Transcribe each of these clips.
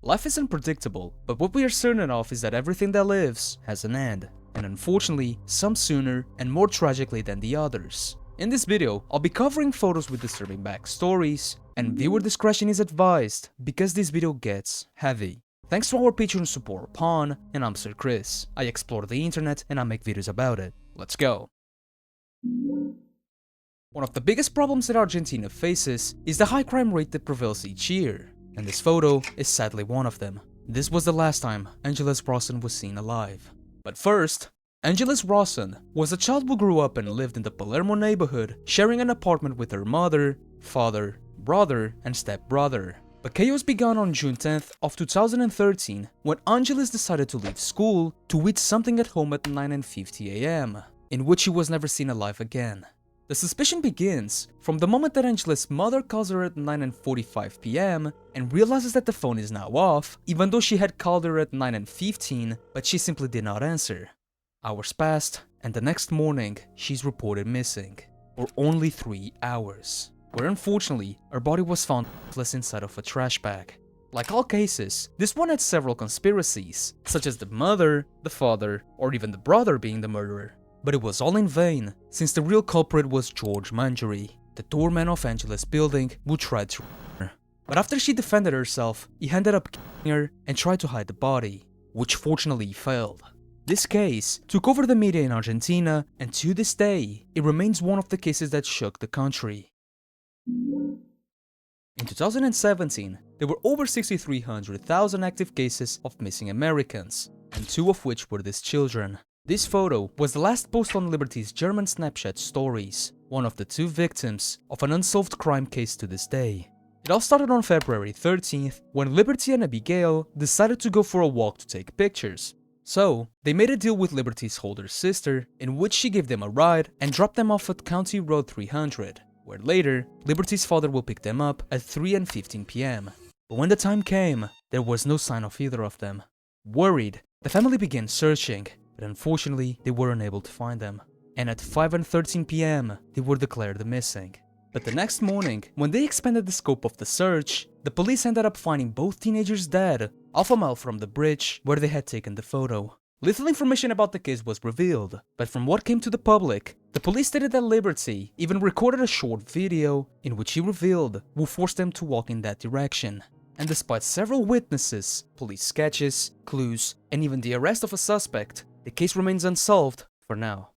Life is unpredictable, but what we are certain of is that everything that lives has an end, and unfortunately, some sooner and more tragically than the others. In this video, I'll be covering photos with disturbing backstories, and viewer discretion is advised because this video gets heavy. Thanks to our Patreon support Pawn, and I'm Sir Chris. I explore the internet and I make videos about it. Let's go. One of the biggest problems that Argentina faces is the high crime rate that prevails each year, and this photo is sadly one of them. This was the last time Angeles Rawson was seen alive. But first, Angeles Rawson was a child who grew up and lived in the Palermo neighborhood, sharing an apartment with her mother, father, brother, and stepbrother. But chaos began on June 10th of 2013 when Angeles decided to leave school to eat something at home at 9:50 AM, in which she was never seen alive again. The suspicion begins from the moment that Angeles' mother calls her at 9:45 PM and realizes that the phone is now off, even though she had called her at 9:15, but she simply did not answer. Hours passed, and the next morning, she's reported missing, for only 3 hours, where unfortunately, her body was found lifeless inside of a trash bag. Like all cases, this one had several conspiracies, such as the mother, the father, or even the brother being the murderer. But it was all in vain, since the real culprit was George Mangery, the doorman of Angeles' building who tried to her. But after she defended herself, he ended up killing her and tried to hide the body, which fortunately failed. This case took over the media in Argentina, and to this day, it remains one of the cases that shook the country. In 2017, there were over 6,300,000 active cases of missing Americans, and 2 of which were these children. This photo was the last post on Liberty's German Snapchat stories, one of the 2 victims of an unsolved crime case to this day. It all started on February 13th, when Liberty and Abigail decided to go for a walk to take pictures. So, they made a deal with Liberty's older sister, in which she gave them a ride and dropped them off at County Road 300, where later, Liberty's father will pick them up at 3:15 PM. But when the time came, there was no sign of either of them. Worried, the family began searching, but unfortunately, they were unable to find them. And at 5:13 PM, they were declared missing. But the next morning, when they expanded the scope of the search, the police ended up finding both teenagers dead, half a mile from the bridge where they had taken the photo. Little information about the case was revealed, but from what came to the public, the police stated that Liberty even recorded a short video in which he revealed who forced them to walk in that direction. And despite several witnesses, police sketches, clues, and even the arrest of a suspect, the case remains unsolved for now.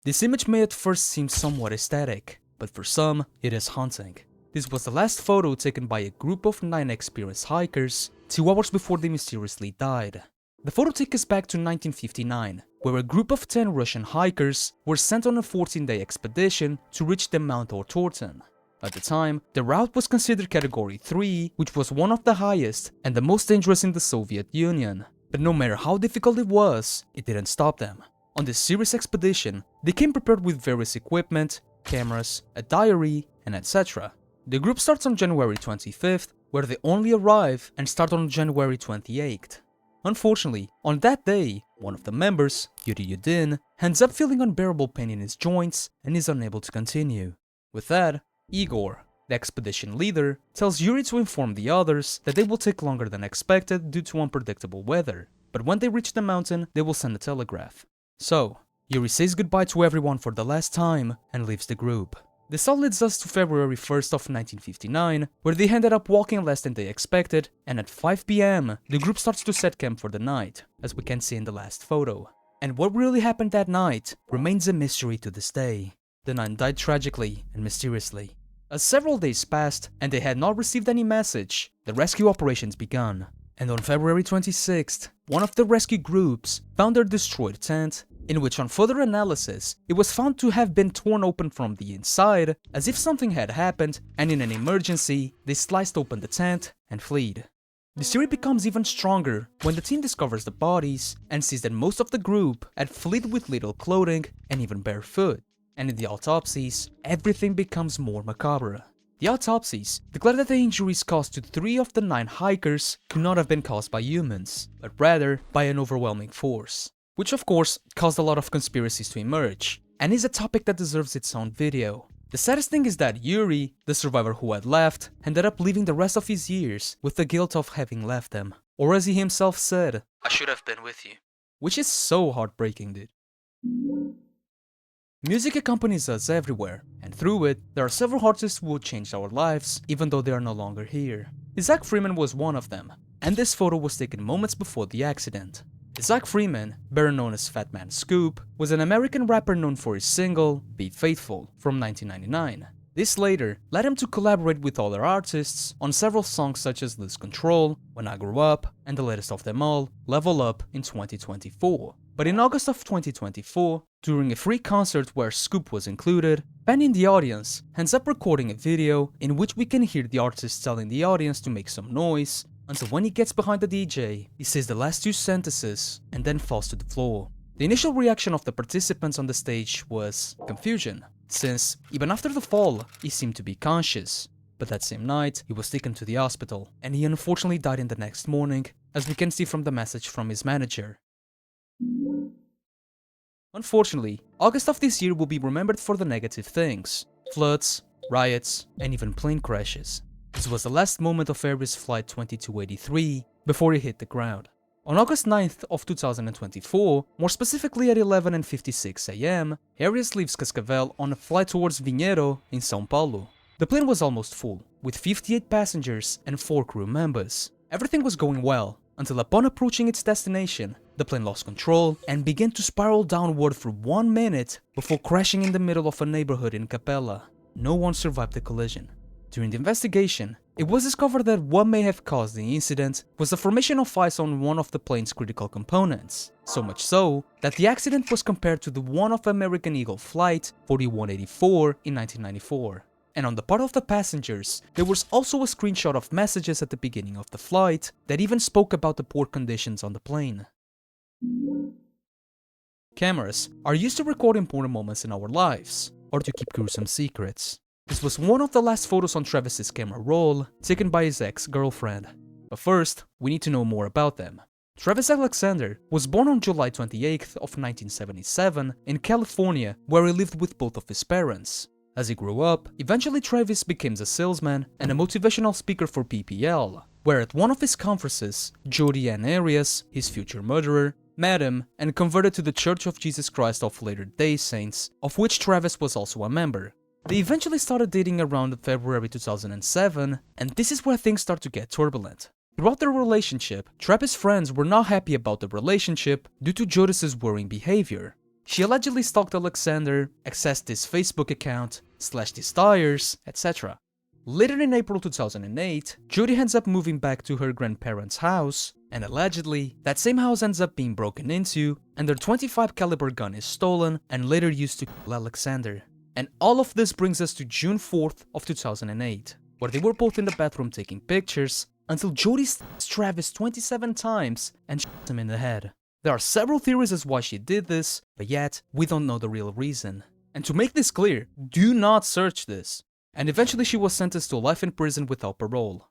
This image may at first seem somewhat aesthetic, but for some, it is haunting. This was the last photo taken by a group of 9 experienced hikers 2 hours before they mysteriously died. The photo takes us back to 1959, where a group of 10 Russian hikers were sent on a 14-day expedition to reach the Mount Ortorton. At the time, the route was considered Category 3, which was one of the highest and the most dangerous in the Soviet Union. But no matter how difficult it was, it didn't stop them. On this serious expedition, they came prepared with various equipment, cameras, a diary, and etc. The group starts on January 25th, where they only arrive and start on January 28th. Unfortunately, on that day, one of the members, Yuri Yudin, ends up feeling unbearable pain in his joints and is unable to continue. With that, Igor, the expedition leader, tells Yuri to inform the others that they will take longer than expected due to unpredictable weather, but when they reach the mountain, they will send a telegraph. So, Yuri says goodbye to everyone for the last time and leaves the group. This all leads us to February 1st of 1959, where they ended up walking less than they expected, and at 5 PM, the group starts to set camp for the night, as we can see in the last photo. And what really happened that night remains a mystery to this day. The 9 died tragically and mysteriously. As several days passed and they had not received any message, the rescue operations began. And on February 26th, one of the rescue groups found their destroyed tent, in which on further analysis, it was found to have been torn open from the inside, as if something had happened, and in an emergency, they sliced open the tent and fled. The theory becomes even stronger when the team discovers the bodies and sees that most of the group had fled with little clothing and even barefoot. And in the autopsies, everything becomes more macabre. The autopsies declare that the injuries caused to 3 of the 9 hikers could not have been caused by humans, but rather by an overwhelming force, which of course caused a lot of conspiracies to emerge, and is a topic that deserves its own video. The saddest thing is that Yuri, the survivor who had left, ended up living the rest of his years with the guilt of having left them. Or as he himself said, "I should have been with you." Which is so heartbreaking, dude. Music accompanies us everywhere, and through it, there are several artists who changed our lives, even though they are no longer here. Isaac Freeman was one of them, and this photo was taken moments before the accident. Isaac Freeman, better known as Fatman Scoop, was an American rapper known for his single, Be Faithful, from 1999. This later led him to collaborate with other artists on several songs such as Lose Control, When I Grew Up, and the latest of them all, Level Up, in 2024. But in August of 2024, during a free concert where Scoop was included, Ben in the audience ends up recording a video in which we can hear the artist telling the audience to make some noise, until when he gets behind the DJ, he says the last two sentences and then falls to the floor. The initial reaction of the participants on the stage was confusion, since even after the fall, he seemed to be conscious. But that same night, he was taken to the hospital, and he unfortunately died in the next morning, as we can see from the message from his manager. Unfortunately, August of this year will be remembered for the negative things: floods, riots, and even plane crashes. This was the last moment of Aereas Flight 2283 before it hit the ground. On August 9th of 2024, more specifically at 11:56 AM, Aereas leaves Cascavel on a flight towards Vinhedo in São Paulo. The plane was almost full, with 58 passengers and 4 crew members. Everything was going well, until upon approaching its destination, the plane lost control and began to spiral downward for 1 minute before crashing in the middle of a neighborhood in Capella. No one survived the collision. During the investigation, it was discovered that what may have caused the incident was the formation of ice on one of the plane's critical components, so much so that the accident was compared to the one of American Eagle Flight 4184 in 1994. And on the part of the passengers, there was also a screenshot of messages at the beginning of the flight that even spoke about the poor conditions on the plane. Cameras are used to record important moments in our lives, or to keep gruesome secrets. This was one of the last photos on Travis's camera roll, taken by his ex-girlfriend. But first, we need to know more about them. Travis Alexander was born on July 28th of 1977 in California, where he lived with both of his parents. As he grew up, eventually Travis became a salesman and a motivational speaker for PPL, where at one of his conferences, Jody and Aereas, his future murderer, met him and converted to the Church of Jesus Christ of Latter-day Saints, of which Travis was also a member. They eventually started dating around February 2007, and this is where things start to get turbulent. Throughout their relationship, Travis' friends were not happy about the relationship due to Jody's worrying behavior. She allegedly stalked Alexander, accessed his Facebook account, slashed his tires, etc. Later in April 2008, Jody ends up moving back to her grandparents' house, and allegedly, that same house ends up being broken into, and their .25 caliber gun is stolen and later used to kill Alexander. And all of this brings us to June 4th of 2008, where they were both in the bathroom taking pictures, until Jody stabs Travis 27 times and shoots him in the head. There are several theories as why she did this, but yet, we don't know the real reason. And to make this clear, do not search this. And eventually she was sentenced to life in prison without parole.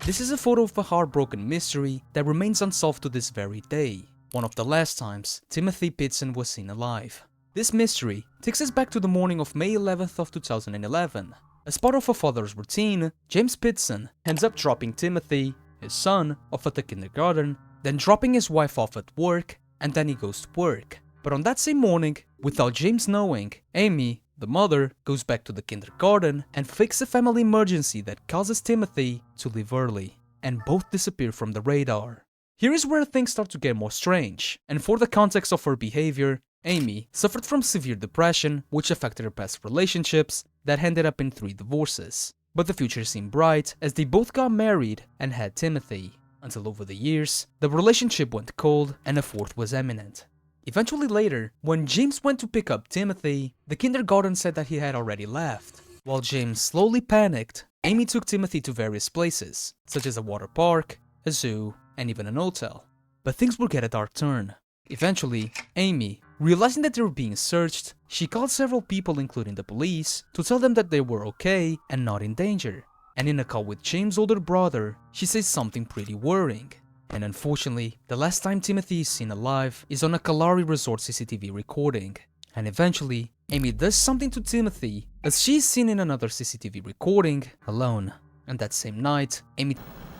This is a photo of a heartbroken mystery that remains unsolved to this very day. One of the last times Timmothy Pitzen was seen alive. This mystery takes us back to the morning of May 11th of 2011. As part of a father's routine, James Pitzen ends up dropping Timothy, his son, off at the kindergarten, then dropping his wife off at work, and then he goes to work. But on that same morning, without James knowing, Amy, the mother, goes back to the kindergarten and fakes a family emergency that causes Timothy to leave early, and both disappear from the radar. Here is where things start to get more strange, and for the context of her behavior, Amy suffered from severe depression, which affected her past relationships that ended up in 3 divorces. But the future seemed bright as they both got married and had Timothy, until over the years, the relationship went cold and a 4th was imminent. Eventually later, when James went to pick up Timothy, the kindergarten said that he had already left. While James slowly panicked, Amy took Timothy to various places, such as a water park, a zoo, and even an hotel. But things would get a dark turn. Eventually, Amy, realizing that they were being searched, she called several people including the police to tell them that they were okay and not in danger. And in a call with James' older brother, she says something pretty worrying. And unfortunately, the last time Timothy is seen alive is on a Kalari Resort CCTV recording. And eventually, Amy does something to Timothy as she's seen in another CCTV recording alone. And that same night, Amy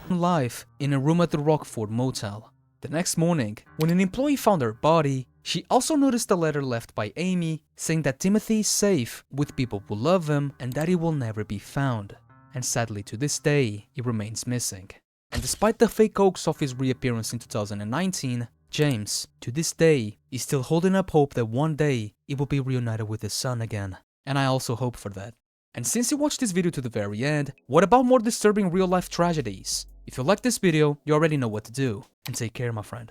live in a room at the Rockford Motel. The next morning, when an employee found her body, she also noticed a letter left by Amy saying that Timothy is safe with people who love him and that he will never be found. And sadly to this day, he remains missing. And despite the fake hoax of his reappearance in 2019, James, to this day, is still holding up hope that one day he will be reunited with his son again. And I also hope for that. And since you watched this video to the very end, what about more disturbing real-life tragedies? If you liked this video, you already know what to do. And take care, my friend.